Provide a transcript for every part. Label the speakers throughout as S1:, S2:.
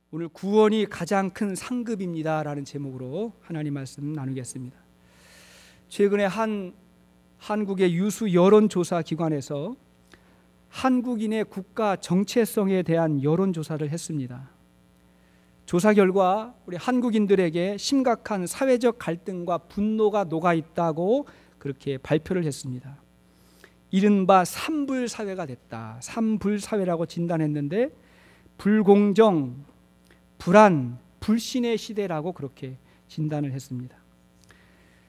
S1: 오늘 구원이 가장 큰 상급입니다 라는 제목으로 하나님 말씀 나누겠습니다. 최근에 한국의 유수 여론조사 기관에서 한국인의 국가 정체성에 대한 여론조사를 했습니다. 조사 결과 우리 한국인들에게 심각한 사회적 갈등과 분노가 녹아있다고 그렇게 발표를 했습니다. 이른바 삼불사회가 됐다. 삼불사회라고 진단했는데 불공정, 불안, 불신의 시대라고 그렇게 진단을 했습니다.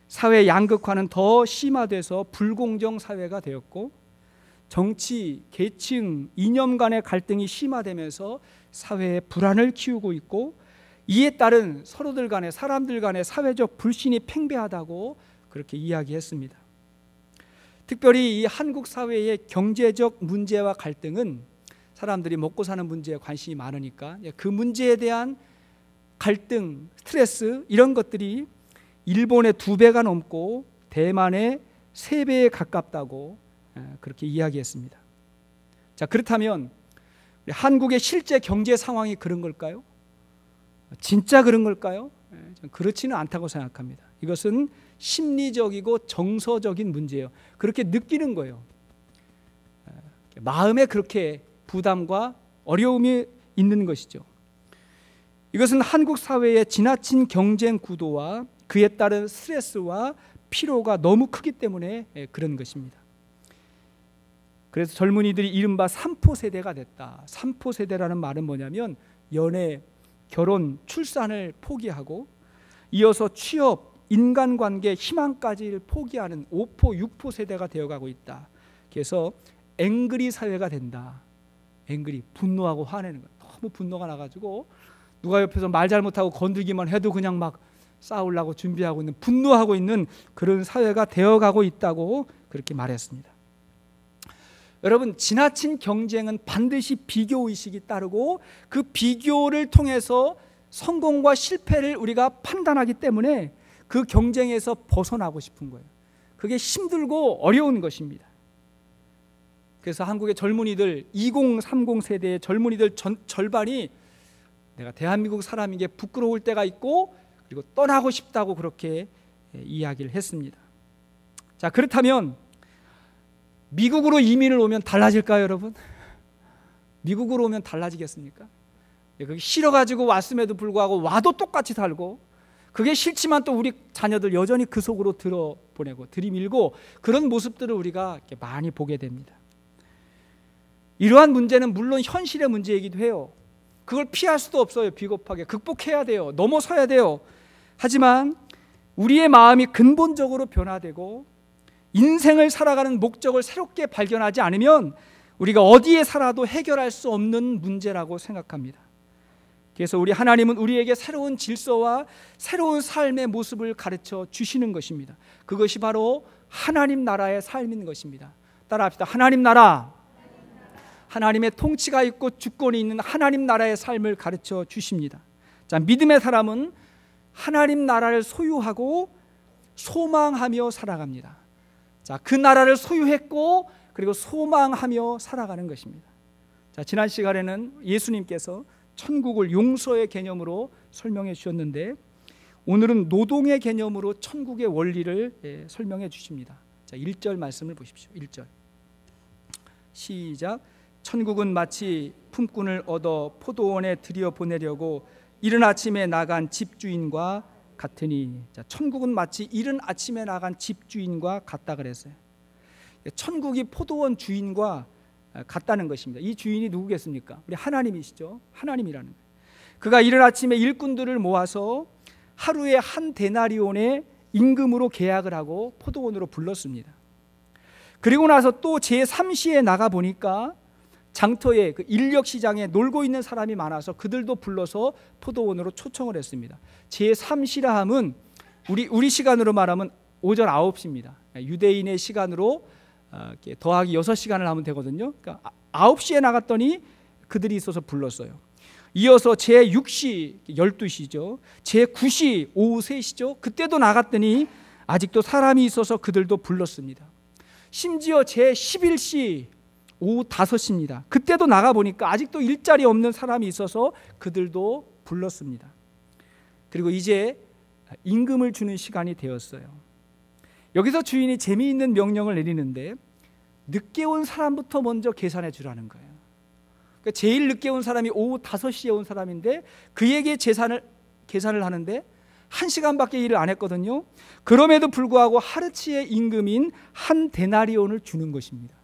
S1: 사회 양극화는 더 심화돼서 불공정 사회가 되었고 정치, 계층, 이념 간의 갈등이 심화되면서 사회의 불안을 키우고 있고 이에 따른 서로들 간의 사람들 간의 사회적 불신이 팽배하다고 그렇게 이야기했습니다. 특별히 이 한국 사회의 경제적 문제와 갈등은 사람들이 먹고 사는 문제에 관심이 많으니까 그 문제에 대한 갈등, 스트레스 이런 것들이 일본의 2배가 넘고 대만의 3배에 가깝다고 그렇게 이야기했습니다. 자, 그렇다면 한국의 실제 경제 상황이 그런 걸까요? 진짜 그런 걸까요? 그렇지는 않다고 생각합니다. 이것은 심리적이고 정서적인 문제예요. 그렇게 느끼는 거예요. 마음에 그렇게 부담과 어려움이 있는 것이죠. 이것은 한국 사회의 지나친 경쟁 구도와 그에 따른 스트레스와 피로가 너무 크기 때문에 그런 것입니다. 그래서 젊은이들이 이른바 삼포 세대가 됐다. 삼포 세대라는 말은 뭐냐면 연애, 결혼, 출산을 포기하고 이어서 취업, 인간관계, 희망까지를 포기하는 5포, 6포 세대가 되어가고 있다. 그래서 앵그리 사회가 된다. 앵그리, 분노하고 화내는 거. 너무 분노가 나가지고 누가 옆에서 말 잘못하고 건들기만 해도 그냥 막 싸우려고 준비하고 있는, 분노하고 있는 그런 사회가 되어가고 있다고 그렇게 말했습니다. 여러분, 지나친 경쟁은 반드시 비교의식이 따르고 그 비교를 통해서 성공과 실패를 우리가 판단하기 때문에 그 경쟁에서 벗어나고 싶은 거예요. 그게 힘들고 어려운 것입니다. 그래서 한국의 젊은이들, 2030 세대의 젊은이들 절반이 내가 대한민국 사람인 게 부끄러울 때가 있고 그리고 떠나고 싶다고 그렇게 이야기를 했습니다. 자, 그렇다면 미국으로 이민을 오면 달라질까요, 여러분? 미국으로 오면 달라지겠습니까? 그게 싫어가지고 왔음에도 불구하고 와도 똑같이 살고 그게 싫지만 또 우리 자녀들 여전히 그 속으로 들어보내고 들이밀고 그런 모습들을 우리가 많이 보게 됩니다. 이러한 문제는 물론 현실의 문제이기도 해요. 그걸 피할 수도 없어요. 비겁하게 극복해야 돼요. 넘어서야 돼요. 하지만 우리의 마음이 근본적으로 변화되고 인생을 살아가는 목적을 새롭게 발견하지 않으면 우리가 어디에 살아도 해결할 수 없는 문제라고 생각합니다. 그래서 우리 하나님은 우리에게 새로운 질서와 새로운 삶의 모습을 가르쳐 주시는 것입니다. 그것이 바로 하나님 나라의 삶인 것입니다. 따라합시다. 하나님 나라. 하나님의 통치가 있고 주권이 있는 하나님 나라의 삶을 가르쳐 주십니다. 자, 믿음의 사람은 하나님 나라를 소유하고 소망하며 살아갑니다. 자, 그 나라를 소유했고 그리고 소망하며 살아가는 것입니다. 자, 지난 시간에는 예수님께서 천국을 용서의 개념으로 설명해 주셨는데 오늘은 노동의 개념으로 천국의 원리를 설명해 주십니다. 자, 1절 말씀을 보십시오. 1절 시작. 천국은 마치 품꾼을 얻어 포도원에 들여보내려고 이른 아침에 나간 집주인과 같으니. 자, 천국은 마치 이른 아침에 나간 집주인과 같다 그랬어요. 천국이 포도원 주인과 같다는 것입니다. 이 주인이 누구겠습니까? 우리 하나님이시죠. 하나님이라는 거예요. 그가 이른 아침에 일꾼들을 모아서 하루에 한 데나리온의 임금으로 계약을 하고 포도원으로 불렀습니다. 그리고 나서 또 제3시에 나가 보니까 장터에 그 인력시장에 놀고 있는 사람이 많아서 그들도 불러서 포도원으로 초청을 했습니다. 제3시라 함은 우리 시간으로 말하면 오전 9시입니다. 유대인의 시간으로 더하기 6시간을 하면 되거든요. 그러니까 9시에 나갔더니 그들이 있어서 불렀어요. 이어서 제6시 12시죠. 제9시 오후 3시죠. 그때도 나갔더니 아직도 사람이 있어서 그들도 불렀습니다. 심지어 제11시 오후 5시입니다. 그때도 나가보니까 아직도 일자리 없는 사람이 있어서 그들도 불렀습니다. 그리고 이제 임금을 주는 시간이 되었어요. 여기서 주인이 재미있는 명령을 내리는데 늦게 온 사람부터 먼저 계산해 주라는 거예요. 그러니까 제일 늦게 온 사람이 오후 5시에 온 사람인데 그에게 계산을 하는데 1시간밖에 일을 안 했거든요. 그럼에도 불구하고 하루치의 임금인 한 데나리온을 주는 것입니다.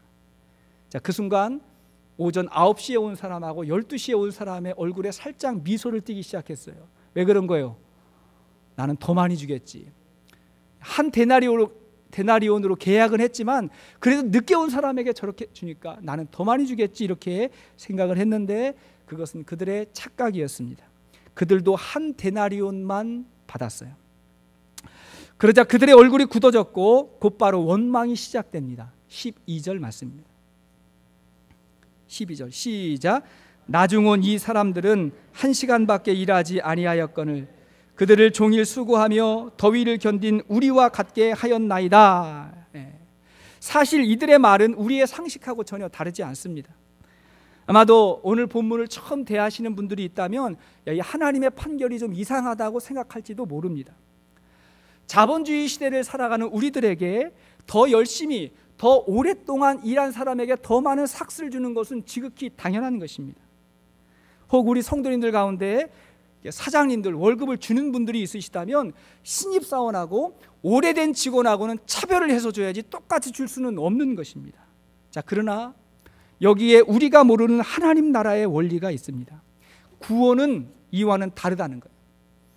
S1: 자, 그 순간 오전 9시에 온 사람하고 12시에 온 사람의 얼굴에 살짝 미소를 띠기 시작했어요. 왜 그런 거예요? 나는 더 많이 주겠지. 한 데나리온으로 계약은 했지만 그래도 늦게 온 사람에게 저렇게 주니까 나는 더 많이 주겠지, 이렇게 생각을 했는데 그것은 그들의 착각이었습니다. 그들도 한 데나리온만 받았어요. 그러자 그들의 얼굴이 굳어졌고 곧바로 원망이 시작됩니다. 12절 말씀입니다. 12절 시작. 나중 온 이 사람들은 1시간밖에 일하지 아니하였거늘 그들을 종일 수고하며 더위를 견딘 우리와 같게 하였나이다. 사실 이들의 말은 우리의 상식하고 전혀 다르지 않습니다. 아마도 오늘 본문을 처음 대하시는 분들이 있다면 이 하나님의 판결이 좀 이상하다고 생각할지도 모릅니다. 자본주의 시대를 살아가는 우리들에게 더 열심히 더 오랫동안 일한 사람에게 더 많은 삭스를 주는 것은 지극히 당연한 것입니다. 혹 우리 성도님들 가운데 사장님들 월급을 주는 분들이 있으시다면 신입사원하고 오래된 직원하고는 차별을 해서 줘야지 똑같이 줄 수는 없는 것입니다. 자, 그러나 여기에 우리가 모르는 하나님 나라의 원리가 있습니다. 구원은 이와는 다르다는 거예요.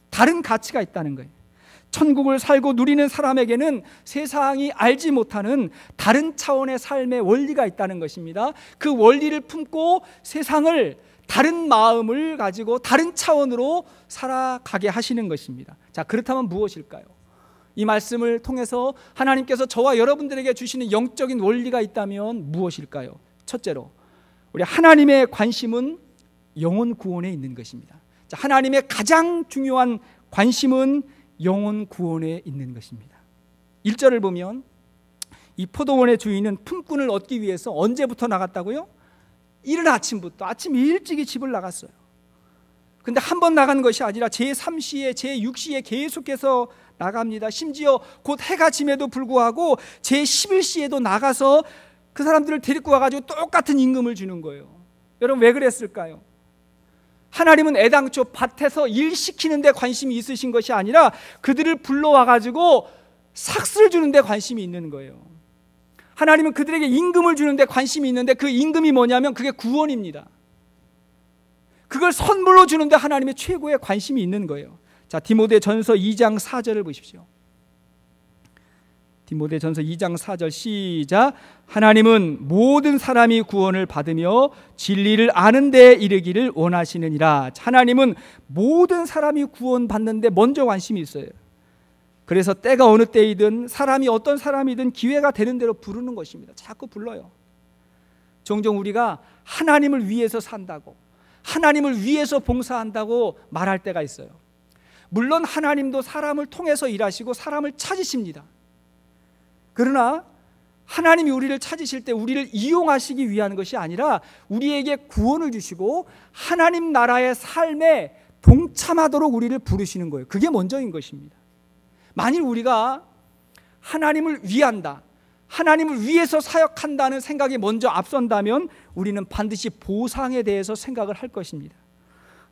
S1: 다른 가치가 있다는 거예요. 천국을 살고 누리는 사람에게는 세상이 알지 못하는 다른 차원의 삶의 원리가 있다는 것입니다. 그 원리를 품고 세상을 다른 마음을 가지고 다른 차원으로 살아가게 하시는 것입니다. 자, 그렇다면 무엇일까요? 이 말씀을 통해서 하나님께서 저와 여러분들에게 주시는 영적인 원리가 있다면 무엇일까요? 첫째로, 우리 하나님의 관심은 영혼 구원에 있는 것입니다. 자, 하나님의 가장 중요한 관심은 영혼 구원에 있는 것입니다. 1절을 보면 이 포도원의 주인은 품꾼을 얻기 위해서 언제부터 나갔다고요? 이른 아침부터, 아침 일찍이 집을 나갔어요. 근데 한 번 나간 것이 아니라 제3시에 제6시에 계속해서 나갑니다. 심지어 곧 해가 짐에도 불구하고 제11시에도 나가서 그 사람들을 데리고 와가지고 똑같은 임금을 주는 거예요. 여러분, 왜 그랬을까요? 하나님은 애당초 밭에서 일 시키는 데 관심이 있으신 것이 아니라 그들을 불러와가지고 삭스를 주는 데 관심이 있는 거예요. 하나님은 그들에게 임금을 주는 데 관심이 있는데 그 임금이 뭐냐면 그게 구원입니다. 그걸 선물로 주는 데 하나님의 최고의 관심이 있는 거예요. 자, 디모데전서 2장 4절을 보십시오. 디모데전서 2장 4절 시작. 하나님은 모든 사람이 구원을 받으며 진리를 아는 데 이르기를 원하시느니라. 하나님은 모든 사람이 구원받는 데 먼저 관심이 있어요. 그래서 때가 어느 때이든 사람이 어떤 사람이든 기회가 되는 대로 부르는 것입니다. 자꾸 불러요. 종종 우리가 하나님을 위해서 산다고, 하나님을 위해서 봉사한다고 말할 때가 있어요. 물론 하나님도 사람을 통해서 일하시고 사람을 찾으십니다. 그러나 하나님이 우리를 찾으실 때 우리를 이용하시기 위한 것이 아니라 우리에게 구원을 주시고 하나님 나라의 삶에 동참하도록 우리를 부르시는 거예요. 그게 먼저인 것입니다. 만일 우리가 하나님을 위한다, 하나님을 위해서 사역한다는 생각이 먼저 앞선다면 우리는 반드시 보상에 대해서 생각을 할 것입니다.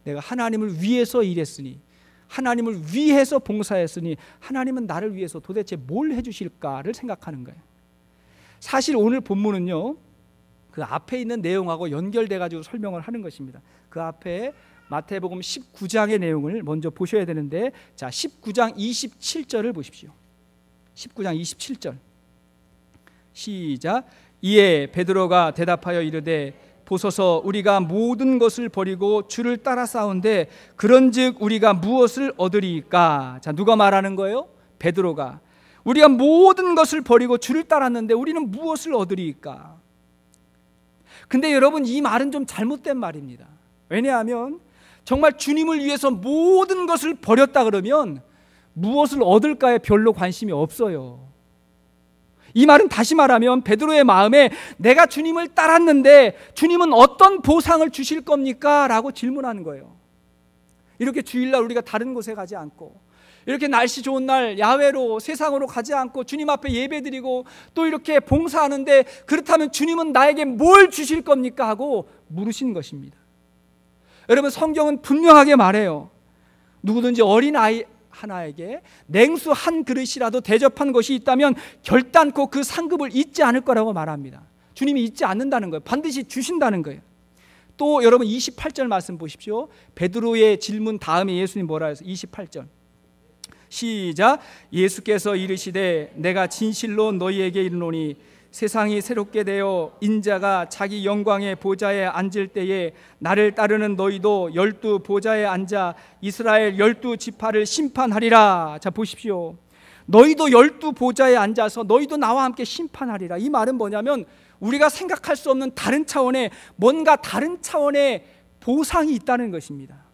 S1: 내가 하나님을 위해서 일했으니, 하나님을 위해서 봉사했으니 하나님은 나를 위해서 도대체 뭘 해주실까를 생각하는 거예요. 사실 오늘 본문은요, 그 앞에 있는 내용하고 연결돼 가지고 설명을 하는 것입니다. 그 앞에 마태복음 19장의 내용을 먼저 보셔야 되는데, 자, 19장 27절을 보십시오. 19장 27절 시작. 이에 베드로가 대답하여 이르되 보소서, 우리가 모든 것을 버리고 주를 따라 싸운데 그런즉 우리가 무엇을 얻으리이까? 자, 누가 말하는 거예요? 베드로가. 우리가 모든 것을 버리고 주를 따랐는데 우리는 무엇을 얻으리이까? 근데 여러분, 이 말은 좀 잘못된 말입니다. 왜냐하면 정말 주님을 위해서 모든 것을 버렸다 그러면 무엇을 얻을까에 별로 관심이 없어요. 이 말은 다시 말하면 베드로의 마음에 내가 주님을 따랐는데 주님은 어떤 보상을 주실 겁니까? 라고 질문하는 거예요. 이렇게 주일날 우리가 다른 곳에 가지 않고, 이렇게 날씨 좋은 날 야외로 세상으로 가지 않고 주님 앞에 예배드리고 또 이렇게 봉사하는데, 그렇다면 주님은 나에게 뭘 주실 겁니까? 하고 물으신 것입니다. 여러분, 성경은 분명하게 말해요. 누구든지 어린아이 하나에게 냉수 한 그릇이라도 대접한 것이 있다면 결단코 그 상급을 잊지 않을 거라고 말합니다. 주님이 잊지 않는다는 거예요. 반드시 주신다는 거예요. 또 여러분 28절 말씀 보십시오. 베드로의 질문 다음에 예수님 뭐라 해서 28절 시작. 예수께서 이르시되 내가 진실로 너희에게 이르노니 세상이 새롭게 되어 인자가 자기 영광의 보좌에 앉을 때에 나를 따르는 너희도 12 보좌에 앉아 이스라엘 12지파를 심판하리라. 자, 보십시오. 너희도 12 보좌에 앉아서 너희도 나와 함께 심판하리라. 이 말은 뭐냐면 우리가 생각할 수 없는 다른 차원의, 뭔가 다른 차원의 보상이 있다는 것입니다.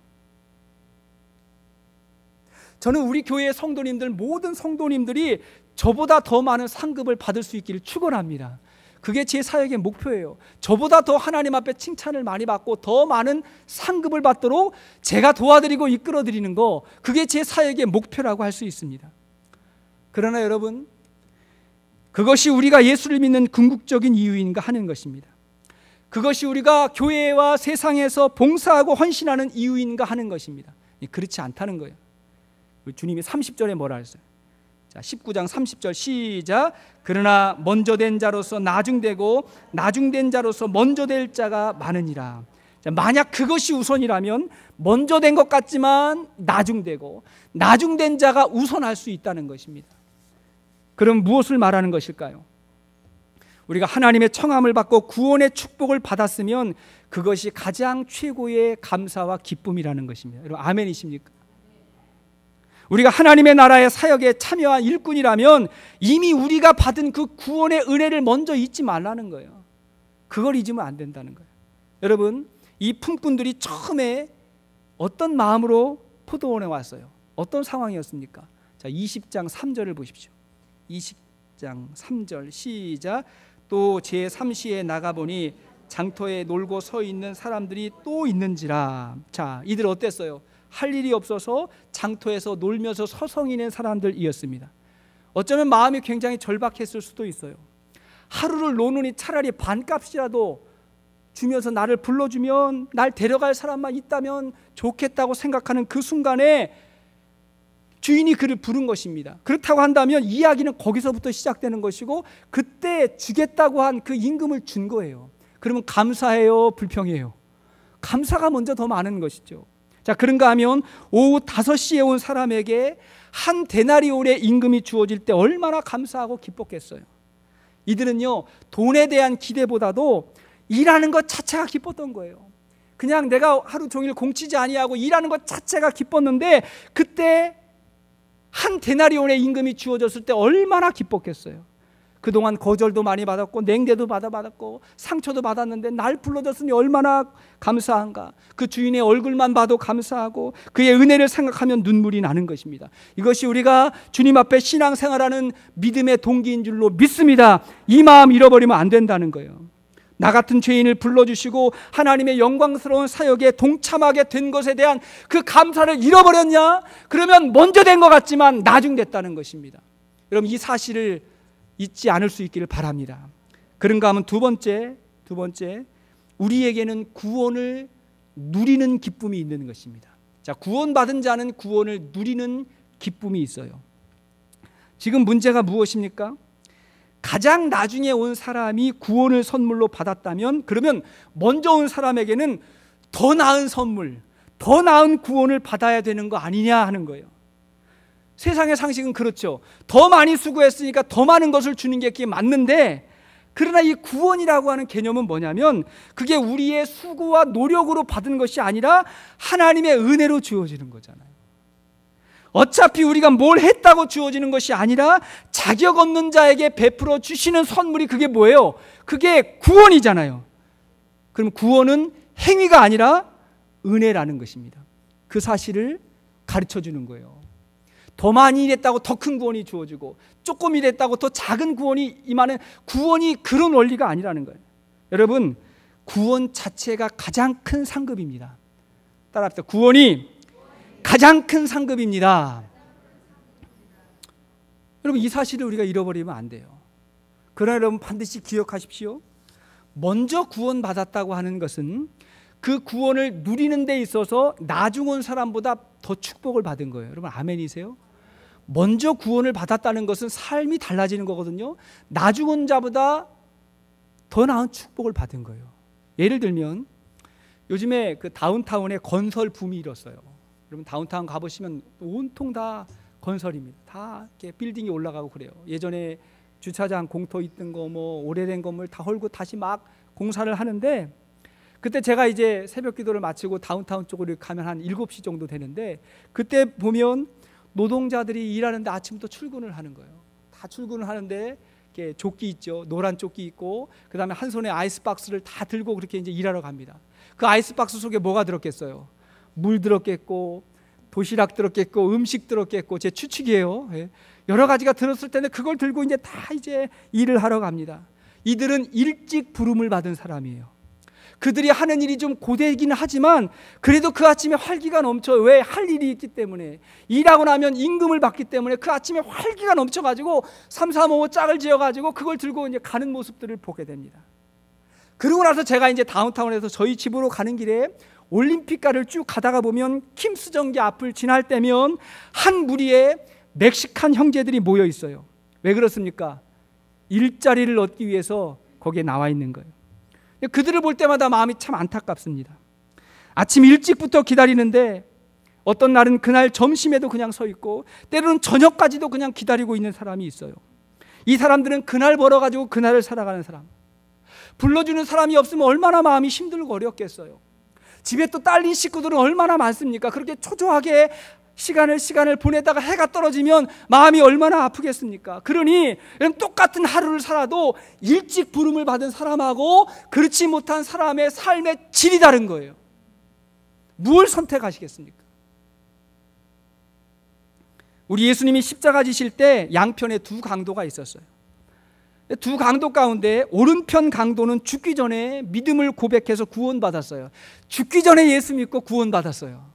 S1: 저는 우리 교회의 성도님들, 모든 성도님들이 저보다 더 많은 상급을 받을 수 있기를 축원합니다. 그게 제 사역의 목표예요. 저보다 더 하나님 앞에 칭찬을 많이 받고 더 많은 상급을 받도록 제가 도와드리고 이끌어드리는 거, 그게 제 사역의 목표라고 할 수 있습니다. 그러나 여러분, 그것이 우리가 예수를 믿는 궁극적인 이유인가 하는 것입니다. 그것이 우리가 교회와 세상에서 봉사하고 헌신하는 이유인가 하는 것입니다. 그렇지 않다는 거예요. 주님이 30절에 뭐라 했어요? 자, 19장 30절 시작. 그러나 먼저 된 자로서 나중되고 나중된 자로서 먼저 될 자가 많으니라. 자, 만약 그것이 우선이라면 먼저 된 것 같지만 나중되고 나중된 자가 우선할 수 있다는 것입니다. 그럼 무엇을 말하는 것일까요? 우리가 하나님의 청함을 받고 구원의 축복을 받았으면 그것이 가장 최고의 감사와 기쁨이라는 것입니다. 여러분, 아멘이십니까? 우리가 하나님의 나라의 사역에 참여한 일꾼이라면 이미 우리가 받은 그 구원의 은혜를 먼저 잊지 말라는 거예요. 그걸 잊으면 안 된다는 거예요. 여러분, 이 품꾼들이 처음에 어떤 마음으로 포도원에 왔어요? 어떤 상황이었습니까? 자, 20장 3절을 보십시오. 20장 3절 시작. 또 제3시에 나가보니 장터에 놀고 서 있는 사람들이 또 있는지라. 자, 이들 어땠어요? 할 일이 없어서 장터에서 놀면서 서성이는 사람들이었습니다. 어쩌면 마음이 굉장히 절박했을 수도 있어요. 하루를 노느니 차라리 반값이라도 주면서 나를 불러주면, 날 데려갈 사람만 있다면 좋겠다고 생각하는 그 순간에 주인이 그를 부른 것입니다. 그렇다고 한다면 이야기는 거기서부터 시작되는 것이고, 그때 주겠다고 한 그 임금을 준 거예요. 그러면 감사해요, 불평해요? 감사가 먼저 더 많은 것이죠. 자, 그런가 하면 오후 5시에 온 사람에게 한 데나리온의 임금이 주어질 때 얼마나 감사하고 기뻤겠어요. 이들은요, 돈에 대한 기대보다도 일하는 것 자체가 기뻤던 거예요. 그냥 내가 하루 종일 공치지 아니하고 일하는 것 자체가 기뻤는데, 그때 한 데나리온의 임금이 주어졌을 때 얼마나 기뻤겠어요. 그동안 거절도 많이 받았고 냉대도 받았고 상처도 받았는데 날 불러줬으니 얼마나 감사한가. 그 주인의 얼굴만 봐도 감사하고 그의 은혜를 생각하면 눈물이 나는 것입니다. 이것이 우리가 주님 앞에 신앙생활하는 믿음의 동기인 줄로 믿습니다. 이 마음 잃어버리면 안 된다는 거예요. 나 같은 죄인을 불러주시고 하나님의 영광스러운 사역에 동참하게 된 것에 대한 그 감사를 잃어버렸냐? 그러면 먼저 된 것 같지만 나중됐다는 것입니다. 여러분, 이 사실을 잊지 않을 수 있기를 바랍니다. 그런가 하면 두 번째, 우리에게는 구원을 누리는 기쁨이 있는 것입니다. 자, 구원받은 자는 구원을 누리는 기쁨이 있어요. 지금 문제가 무엇입니까? 가장 나중에 온 사람이 구원을 선물로 받았다면, 그러면 먼저 온 사람에게는 더 나은 선물, 더 나은 구원을 받아야 되는 거 아니냐 하는 거예요. 세상의 상식은 그렇죠. 더 많이 수고했으니까 더 많은 것을 주는 게 그게 맞는데, 그러나 이 구원이라고 하는 개념은 뭐냐면 그게 우리의 수고와 노력으로 받은 것이 아니라 하나님의 은혜로 주어지는 거잖아요. 어차피 우리가 뭘 했다고 주어지는 것이 아니라 자격 없는 자에게 베풀어 주시는 선물이 그게 뭐예요? 그게 구원이잖아요. 그럼 구원은 행위가 아니라 은혜라는 것입니다. 그 사실을 가르쳐 주는 거예요. 더 많이 일했다고 더 큰 구원이 주어지고, 조금 일했다고 더 작은 구원이 임하는 구원이 그런 원리가 아니라는 거예요. 여러분, 구원 자체가 가장 큰 상급입니다. 따라합시다. 구원이 가장 큰 상급입니다. 여러분, 이 사실을 우리가 잃어버리면 안 돼요. 그러나 여러분, 반드시 기억하십시오. 먼저 구원받았다고 하는 것은 그 구원을 누리는 데 있어서 나중 온 사람보다 더 축복을 받은 거예요. 여러분, 아멘이세요? 먼저 구원을 받았다는 것은 삶이 달라지는 거거든요. 나중 온 자보다 더 나은 축복을 받은 거예요. 예를 들면 요즘에 그 다운타운에 건설 붐이 일었어요. 여러분, 다운타운 가보시면 온통 다 건설입니다. 다 이렇게 빌딩이 올라가고 그래요. 예전에 주차장 공터 있던 거, 뭐 오래된 건물 다 헐고 다시 막 공사를 하는데, 그때 제가 이제 새벽 기도를 마치고 다운타운 쪽으로 가면 한 7시 정도 되는데, 그때 보면 노동자들이 일하는데 아침부터 출근을 하는 거예요. 다 출근을 하는데 이렇게 조끼 있죠. 노란 조끼 있고, 그 다음에 한 손에 아이스박스를 다 들고 그렇게 이제 일하러 갑니다. 그 아이스박스 속에 뭐가 들었겠어요? 물 들었겠고, 도시락 들었겠고, 음식 들었겠고, 제 추측이에요. 여러 가지가 들었을 텐데 그걸 들고 이제 다 이제 일을 하러 갑니다. 이들은 일찍 부름을 받은 사람이에요. 그들이 하는 일이 좀 고되기는 하지만 그래도 그 아침에 활기가 넘쳐. 왜? 할 일이 있기 때문에. 일하고 나면 임금을 받기 때문에 그 아침에 활기가 넘쳐가지고 3, 4, 5 짝을 지어가지고 그걸 들고 이제 가는 모습들을 보게 됩니다. 그러고 나서 제가 이제 다운타운에서 저희 집으로 가는 길에 올림픽가를 쭉 가다가 보면 킴스정기 앞을 지날 때면 한 무리의 멕시칸 형제들이 모여 있어요. 왜 그렇습니까? 일자리를 얻기 위해서 거기에 나와 있는 거예요. 그들을 볼 때마다 마음이 참 안타깝습니다. 아침 일찍부터 기다리는데 어떤 날은 그날 점심에도 그냥 서 있고, 때로는 저녁까지도 그냥 기다리고 있는 사람이 있어요. 이 사람들은 그날 벌어가지고 그날을 살아가는 사람. 불러주는 사람이 없으면 얼마나 마음이 힘들고 어렵겠어요. 집에 또 딸린 식구들은 얼마나 많습니까? 그렇게 초조하게 시간을 보내다가 해가 떨어지면 마음이 얼마나 아프겠습니까? 그러니 똑같은 하루를 살아도 일찍 부름을 받은 사람하고 그렇지 못한 사람의 삶의 질이 다른 거예요. 무엇을 선택하시겠습니까? 우리 예수님이 십자가 지실 때 양편에 두 강도가 있었어요. 두 강도 가운데 오른편 강도는 죽기 전에 믿음을 고백해서 구원받았어요. 죽기 전에 예수 믿고 구원받았어요.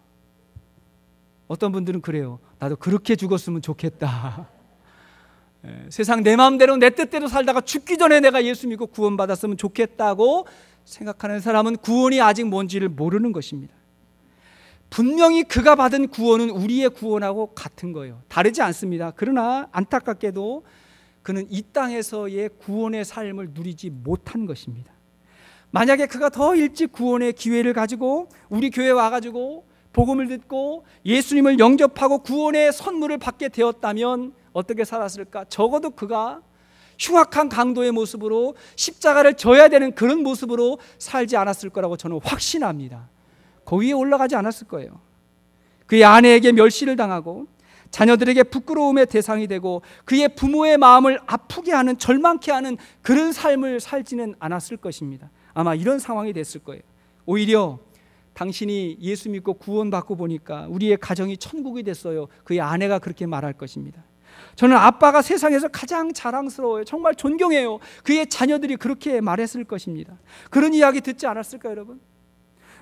S1: 어떤 분들은 그래요. 나도 그렇게 죽었으면 좋겠다. 세상 내 마음대로 내 뜻대로 살다가 죽기 전에 내가 예수 믿고 구원받았으면 좋겠다고 생각하는 사람은 구원이 아직 뭔지를 모르는 것입니다. 분명히 그가 받은 구원은 우리의 구원하고 같은 거예요. 다르지 않습니다. 그러나 안타깝게도 그는 이 땅에서의 구원의 삶을 누리지 못한 것입니다. 만약에 그가 더 일찍 구원의 기회를 가지고 우리 교회에 와가지고 복음을 듣고 예수님을 영접하고 구원의 선물을 받게 되었다면 어떻게 살았을까? 적어도 그가 흉악한 강도의 모습으로 십자가를 져야 되는 그런 모습으로 살지 않았을 거라고 저는 확신합니다. 그 위에 올라가지 않았을 거예요. 그의 아내에게 멸시를 당하고 자녀들에게 부끄러움의 대상이 되고 그의 부모의 마음을 아프게 하는, 절망케 하는 그런 삶을 살지는 않았을 것입니다. 아마 이런 상황이 됐을 거예요. 오히려 당신이 예수 믿고 구원받고 보니까 우리의 가정이 천국이 됐어요. 그의 아내가 그렇게 말할 것입니다. 저는 아빠가 세상에서 가장 자랑스러워요. 정말 존경해요. 그의 자녀들이 그렇게 말했을 것입니다. 그런 이야기 듣지 않았을까요, 여러분?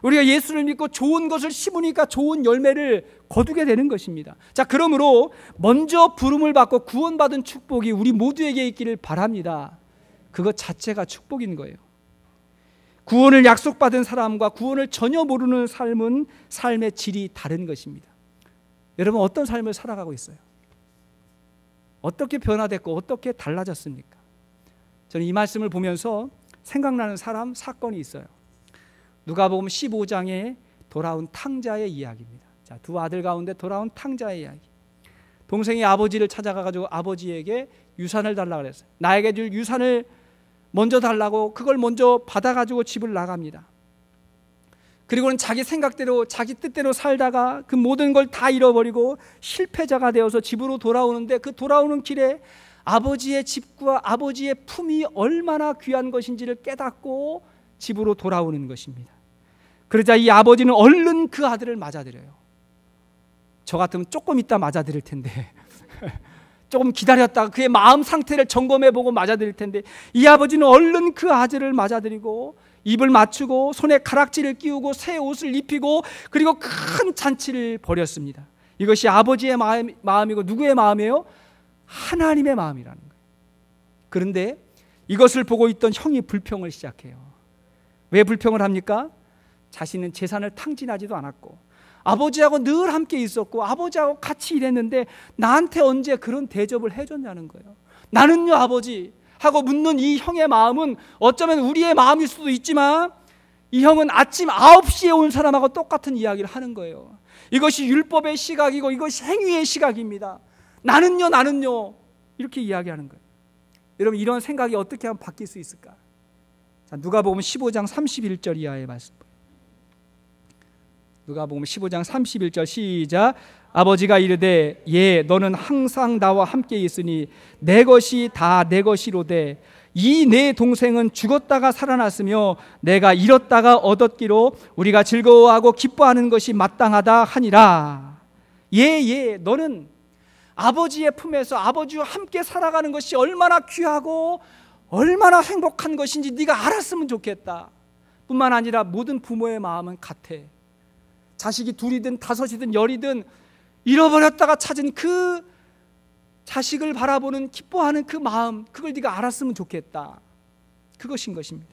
S1: 우리가 예수를 믿고 좋은 것을 심으니까 좋은 열매를 거두게 되는 것입니다. 자, 그러므로 먼저 부름을 받고 구원받은 축복이 우리 모두에게 있기를 바랍니다. 그것 자체가 축복인 거예요. 구원을 약속받은 사람과 구원을 전혀 모르는 삶은 삶의 질이 다른 것입니다. 여러분, 어떤 삶을 살아가고 있어요? 어떻게 변화됐고 어떻게 달라졌습니까? 저는 이 말씀을 보면서 생각나는 사람, 사건이 있어요. 누가복음 15장에 돌아온 탕자의 이야기입니다. 자, 두 아들 가운데 돌아온 탕자의 이야기. 동생이 아버지를 찾아가가지고 아버지에게 유산을 달라고 그랬어요. 나에게 줄 유산을 먼저 달라고 그걸 먼저 받아가지고 집을 나갑니다. 그리고는 자기 생각대로 자기 뜻대로 살다가 그 모든 걸 다 잃어버리고 실패자가 되어서 집으로 돌아오는데, 그 돌아오는 길에 아버지의 집과 아버지의 품이 얼마나 귀한 것인지를 깨닫고 집으로 돌아오는 것입니다. 그러자 이 아버지는 얼른 그 아들을 맞아들여요. 저 같으면 조금 있다 맞아드릴 텐데 조금 기다렸다가 그의 마음 상태를 점검해보고 맞아드릴 텐데, 이 아버지는 얼른 그 아들을 맞아들이고 입을 맞추고 손에 가락지를 끼우고 새 옷을 입히고 그리고 큰 잔치를 벌였습니다. 이것이 아버지의 마음이고 누구의 마음이에요? 하나님의 마음이라는 거예요. 그런데 이것을 보고 있던 형이 불평을 시작해요. 왜 불평을 합니까? 자신은 재산을 탕진하지도 않았고 아버지하고 늘 함께 있었고 아버지하고 같이 일했는데 나한테 언제 그런 대접을 해줬냐는 거예요. 나는요 아버지 하고 묻는 이 형의 마음은 어쩌면 우리의 마음일 수도 있지만, 이 형은 아침 9시에 온 사람하고 똑같은 이야기를 하는 거예요. 이것이 율법의 시각이고 이것이 행위의 시각입니다. 나는요 이렇게 이야기하는 거예요. 여러분, 이런 생각이 어떻게 하면 바뀔 수 있을까? 자, 누가복음 15장 31절 이하의 말씀. 누가복음 15장 31절 시작. 아버지가 이르되 예 너는 항상 나와 함께 있으니 내 것이 다 내 것이로되 이 내 동생은 죽었다가 살아났으며 내가 잃었다가 얻었기로 우리가 즐거워하고 기뻐하는 것이 마땅하다 하니라. 예 너는 아버지의 품에서 아버지와 함께 살아가는 것이 얼마나 귀하고 얼마나 행복한 것인지 네가 알았으면 좋겠다. 뿐만 아니라 모든 부모의 마음은 같아. 자식이 둘이든 다섯이든 열이든 잃어버렸다가 찾은 그 자식을 바라보는 기뻐하는 그 마음, 그걸 네가 알았으면 좋겠다. 그것인 것입니다.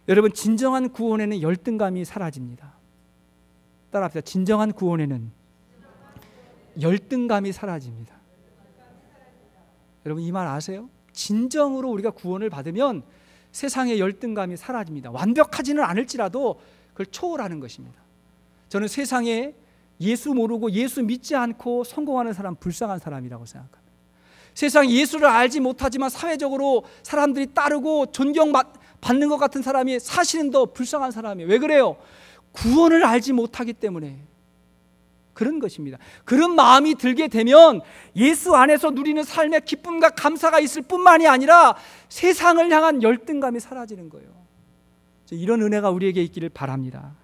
S1: 여러분, 진정한 구원에는 열등감이 사라집니다. 따라합시다. 진정한 구원에는 열등감이 사라집니다. 여러분, 이 말 아세요? 진정으로 우리가 구원을 받으면 세상의 열등감이 사라집니다. 완벽하지는 않을지라도 그걸 초월하는 것입니다. 저는 세상에 예수 모르고 예수 믿지 않고 성공하는 사람 불쌍한 사람이라고 생각합니다. 세상에 예수를 알지 못하지만 사회적으로 사람들이 따르고 존경받는 것 같은 사람이 사실은 더 불쌍한 사람이에요. 왜 그래요? 구원을 알지 못하기 때문에 그런 것입니다. 그런 마음이 들게 되면 예수 안에서 누리는 삶의 기쁨과 감사가 있을 뿐만이 아니라 세상을 향한 열등감이 사라지는 거예요. 이런 은혜가 우리에게 있기를 바랍니다.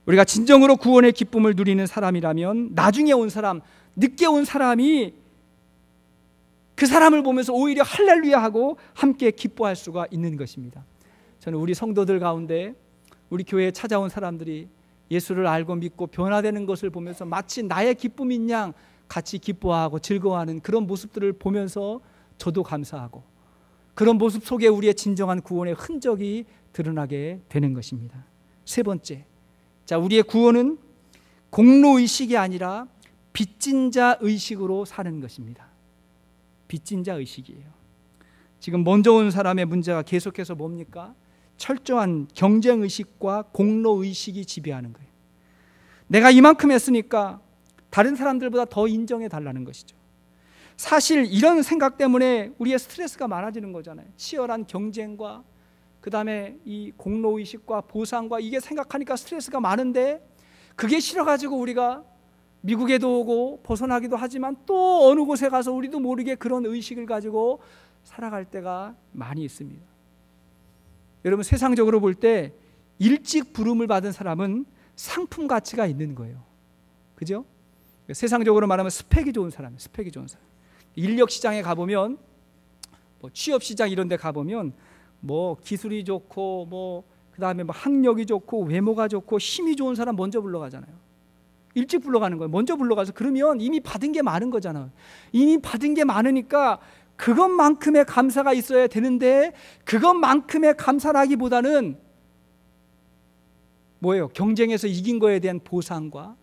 S1: 우리가 진정으로 구원의 기쁨을 누리는 사람이라면 나중에 온 사람, 늦게 온 사람이 그 사람을 보면서 오히려 할렐루야 하고 함께 기뻐할 수가 있는 것입니다. 저는 우리 성도들 가운데 우리 교회에 찾아온 사람들이 예수를 알고 믿고 변화되는 것을 보면서 마치 나의 기쁨인 양 같이 기뻐하고 즐거워하는 그런 모습들을 보면서 저도 감사하고, 그런 모습 속에 우리의 진정한 구원의 흔적이 드러나게 되는 것입니다. 세 번째, 자, 우리의 구원은 공로의식이 아니라 빚진 자 의식으로 사는 것입니다. 빚진 자 의식이에요. 지금 먼저 온 사람의 문제가 계속해서 뭡니까? 철저한 경쟁의식과 공로의식이 지배하는 거예요. 내가 이만큼 했으니까 다른 사람들보다 더 인정해 달라는 것이죠. 사실 이런 생각 때문에 우리의 스트레스가 많아지는 거잖아요. 치열한 경쟁과 그 다음에 이 공로의식과 보상과 이게 생각하니까 스트레스가 많은데, 그게 싫어가지고 우리가 미국에도 오고 벗어나기도 하지만 또 어느 곳에 가서 우리도 모르게 그런 의식을 가지고 살아갈 때가 많이 있습니다. 여러분, 세상적으로 볼 때 일찍 부름을 받은 사람은 상품 가치가 있는 거예요. 그죠? 세상적으로 말하면 스펙이 좋은 사람, 스펙이 좋은 사람. 인력 시장에 가보면, 뭐 취업 시장 이런 데 가보면 뭐 기술이 좋고 뭐 그다음에 뭐 학력이 좋고 외모가 좋고 힘이 좋은 사람 먼저 불러가잖아요. 일찍 불러가는 거예요. 먼저 불러가서, 그러면 이미 받은 게 많은 거잖아요. 이미 받은 게 많으니까 그것만큼의 감사가 있어야 되는데, 그것만큼의 감사라기보다는 뭐예요? 경쟁에서 이긴 거에 대한 보상과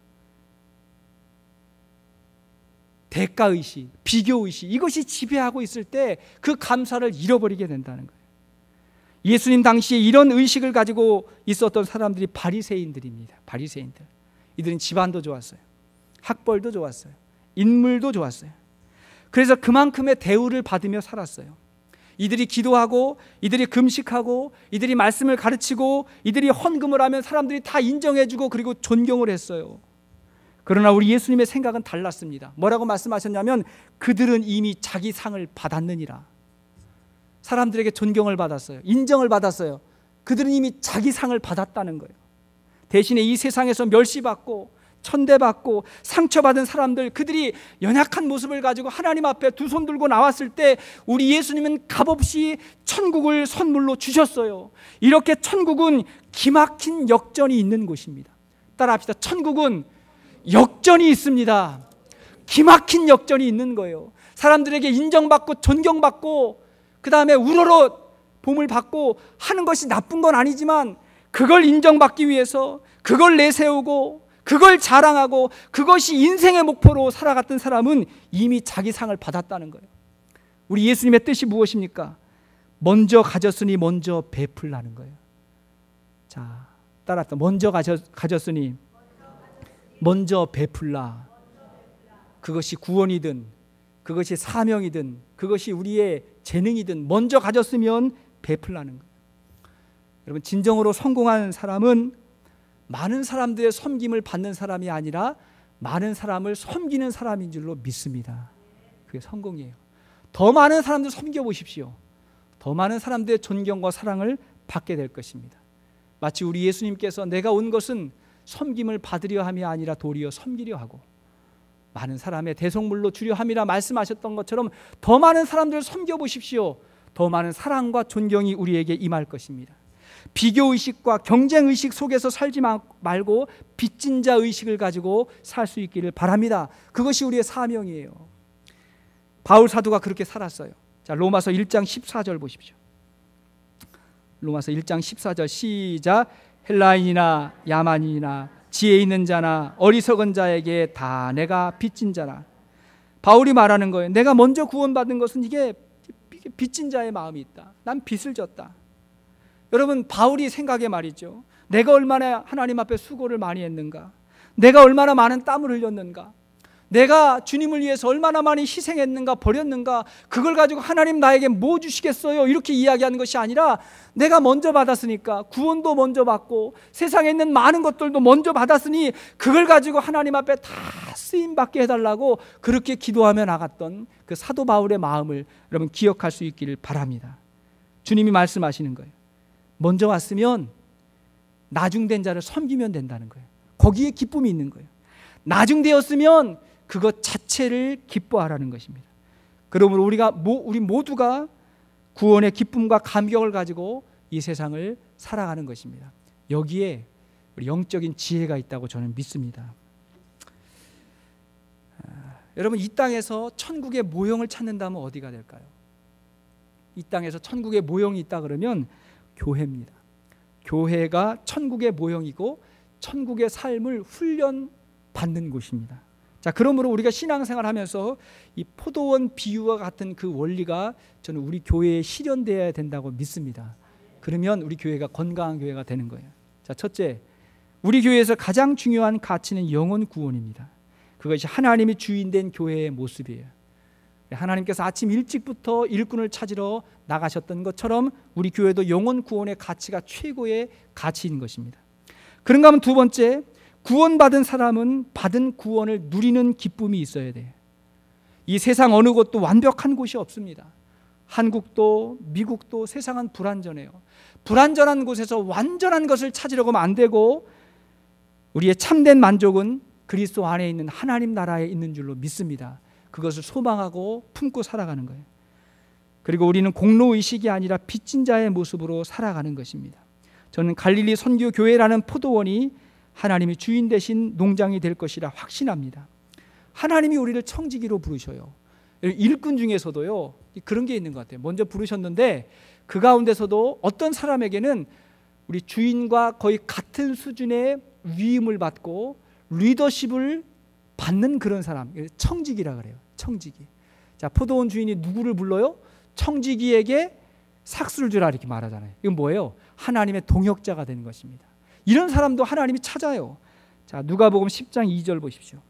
S1: 대가의식, 비교의식, 이것이 지배하고 있을 때 그 감사를 잃어버리게 된다는 거예요. 예수님 당시에 이런 의식을 가지고 있었던 사람들이 바리새인들입니다. 바리새인들. 이들은 집안도 좋았어요. 학벌도 좋았어요. 인물도 좋았어요. 그래서 그만큼의 대우를 받으며 살았어요. 이들이 기도하고 이들이 금식하고 이들이 말씀을 가르치고 이들이 헌금을 하면 사람들이 다 인정해주고 그리고 존경을 했어요. 그러나 우리 예수님의 생각은 달랐습니다. 뭐라고 말씀하셨냐면, 그들은 이미 자기 상을 받았느니라. 사람들에게 존경을 받았어요. 인정을 받았어요. 그들은 이미 자기 상을 받았다는 거예요. 대신에 이 세상에서 멸시받고 천대받고 상처받은 사람들, 그들이 연약한 모습을 가지고 하나님 앞에 두 손 들고 나왔을 때 우리 예수님은 값없이 천국을 선물로 주셨어요. 이렇게 천국은 기막힌 역전이 있는 곳입니다. 따라합시다. 천국은 역전이 있습니다. 기막힌 역전이 있는 거예요. 사람들에게 인정받고 존경받고 그 다음에 우러러 봄을 받고 하는 것이 나쁜 건 아니지만, 그걸 인정받기 위해서 그걸 내세우고 그걸 자랑하고 그것이 인생의 목표로 살아갔던 사람은 이미 자기 상을 받았다는 거예요. 우리 예수님의 뜻이 무엇입니까? 먼저 가졌으니 먼저 베풀라는 거예요. 자, 따라서 먼저 가졌으니 먼저 베풀라. 그것이 구원이든 그것이 사명이든 그것이 우리의 재능이든 먼저 가졌으면 베풀라는 거예요. 여러분, 진정으로 성공한 사람은 많은 사람들의 섬김을 받는 사람이 아니라 많은 사람을 섬기는 사람인 줄로 믿습니다. 그게 성공이에요. 더 많은 사람들 섬겨보십시오. 더 많은 사람들의 존경과 사랑을 받게 될 것입니다. 마치 우리 예수님께서 내가 온 것은 섬김을 받으려 함이 아니라 도리어 섬기려 하고 많은 사람의 대속물로 주려 함이라 말씀하셨던 것처럼 더 많은 사람들을 섬겨보십시오. 더 많은 사랑과 존경이 우리에게 임할 것입니다. 비교의식과 경쟁의식 속에서 살지 말고 빚진 자 의식을 가지고 살 수 있기를 바랍니다. 그것이 우리의 사명이에요. 바울 사도가 그렇게 살았어요. 자, 로마서 1장 14절 보십시오. 로마서 1장 14절 시작. 헬라인이나 야만인이나 지혜 있는 자나 어리석은 자에게 다 내가 빚진 자라. 바울이 말하는 거예요. 내가 먼저 구원받은 것은 이게 빚진 자의 마음이 있다. 난 빚을 졌다. 여러분, 바울이 생각해 말이죠. 내가 얼마나 하나님 앞에 수고를 많이 했는가, 내가 얼마나 많은 땀을 흘렸는가, 내가 주님을 위해서 얼마나 많이 희생했는가, 버렸는가, 그걸 가지고 하나님 나에게 뭐 주시겠어요? 이렇게 이야기하는 것이 아니라 내가 먼저 받았으니까, 구원도 먼저 받고 세상에 있는 많은 것들도 먼저 받았으니 그걸 가지고 하나님 앞에 다 쓰임받게 해달라고 그렇게 기도하며 나갔던 그 사도 바울의 마음을 여러분 기억할 수 있기를 바랍니다. 주님이 말씀하시는 거예요. 먼저 왔으면 나중된 자를 섬기면 된다는 거예요. 거기에 기쁨이 있는 거예요. 나중되었으면 그것 자체를 기뻐하라는 것입니다. 그러므로 우리 모두가 구원의 기쁨과 감격을 가지고 이 세상을 살아가는 것입니다. 여기에 우리 영적인 지혜가 있다고 저는 믿습니다. 여러분, 이 땅에서 천국의 모형을 찾는다면 어디가 될까요? 이 땅에서 천국의 모형이 있다 그러면 교회입니다. 교회가 천국의 모형이고 천국의 삶을 훈련받는 곳입니다. 자, 그러므로 우리가 신앙생활 하면서 이 포도원 비유와 같은 그 원리가 저는 우리 교회에 실현되어야 된다고 믿습니다. 그러면 우리 교회가 건강한 교회가 되는 거예요. 자, 첫째, 우리 교회에서 가장 중요한 가치는 영혼 구원입니다. 그것이 하나님이 주인된 교회의 모습이에요. 하나님께서 아침 일찍부터 일꾼을 찾으러 나가셨던 것처럼 우리 교회도 영혼 구원의 가치가 최고의 가치인 것입니다. 그런가 하면 두 번째, 구원받은 사람은 받은 구원을 누리는 기쁨이 있어야 돼요. 이 세상 어느 곳도 완벽한 곳이 없습니다. 한국도 미국도 세상은 불완전해요. 불완전한 곳에서 완전한 것을 찾으려고 하면 안 되고, 우리의 참된 만족은 그리스도 안에 있는 하나님 나라에 있는 줄로 믿습니다. 그것을 소망하고 품고 살아가는 거예요. 그리고 우리는 공로의식이 아니라 빚진 자의 모습으로 살아가는 것입니다. 저는 갈릴리 선교교회라는 포도원이 하나님이 주인 되신 농장이 될 것이라 확신합니다. 하나님이 우리를 청지기로 부르셔요. 일꾼 중에서도요, 그런 게 있는 것 같아요. 먼저 부르셨는데 그 가운데서도 어떤 사람에게는 우리 주인과 거의 같은 수준의 위임을 받고 리더십을 받는 그런 사람, 청지기라 그래요. 청지기. 자, 포도원 주인이 누구를 불러요? 청지기에게 삭수를 주라 이렇게 말하잖아요. 이건 뭐예요? 하나님의 동역자가 되는 것입니다. 이런 사람도 하나님이 찾아요. 자, 누가복음 10장 2절 보십시오.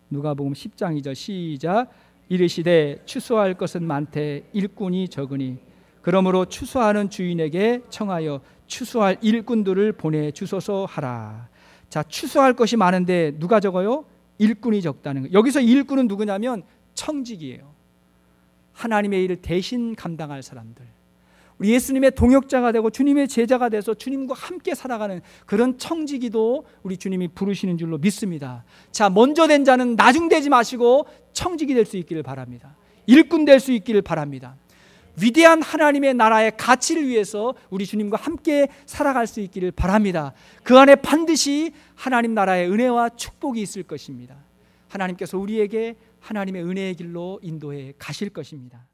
S1: 누가복음 10장 2절 시작. 이르시되 추수할 것은 많되 일꾼이 적으니 그러므로 추수하는 주인에게 청하여 추수할 일꾼들을 보내주소서 하라. 자, 추수할 것이 많은데 누가 적어요? 일꾼이 적다는 거예요. 여기서 일꾼은 누구냐면 청직이에요. 하나님의 일을 대신 감당할 사람들. 우리 예수님의 동역자가 되고 주님의 제자가 돼서 주님과 함께 살아가는 그런 청지기도 우리 주님이 부르시는 줄로 믿습니다. 자, 먼저 된 자는 나중되지 마시고 청지기 될 수 있기를 바랍니다. 일꾼 될 수 있기를 바랍니다. 위대한 하나님의 나라의 가치를 위해서 우리 주님과 함께 살아갈 수 있기를 바랍니다. 그 안에 반드시 하나님 나라의 은혜와 축복이 있을 것입니다. 하나님께서 우리에게 하나님의 은혜의 길로 인도해 가실 것입니다.